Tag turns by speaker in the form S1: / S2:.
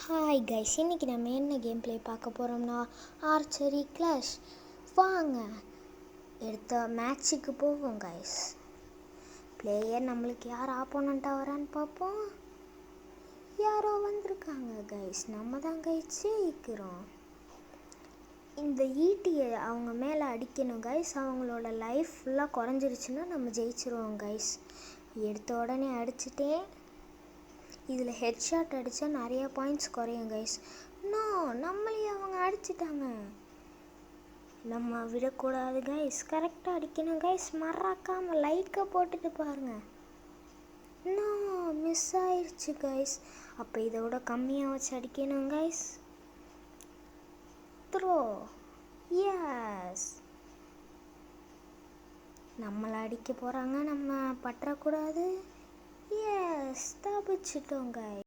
S1: Hi guys, இன்றைக்கி நம்ம என்ன கேம் ப்ளே பார்க்க போகிறோம்னா ஆர்ச்சரி கிளாஷ். வாங்க எடுத்த மேட்ச்சுக்கு போவோம் கைஸ். பிளேயர் நம்மளுக்கு யார் ஆப்போனண்ட்டாக வரான்னு பார்ப்போம். யாரோ வந்திருக்காங்க கைஸ், நம்ம தான் கைஸ் ஜெயிக்கிறோம். இந்த ஈட்டியை அவங்க மேலே அடிக்கணும் கைஸ். அவங்களோட லைஃப் ஃபுல்லாக குறைஞ்சிருச்சுன்னா நம்ம ஜெயிச்சிருவோம் கைஸ். எடுத்த உடனே அடிச்சிட்டேன். இதில் ஹெட்ஷாட் அடித்தா நிறைய பாயிண்ட்ஸ் குறையும் கைஸ். நம்மளையே அவங்க அடிச்சிட்டாங்க. நம்ம விடக்கூடாது கைஸ், கரெக்டாக அடிக்கணும் கைஸ். மறக்காமல் லைக்கை போட்டுட்டு பாருங்கள். மிஸ் ஆயிடுச்சு கைஸ். அப்போ இதை விட கம்மியாக வச்சு அடிக்கணும் கைஸ். Throw, S. நம்மளை அடிக்க போகிறாங்க, நம்ம பற்றக்கூடாது. S, தப்பிச்சிட்டோம் guys.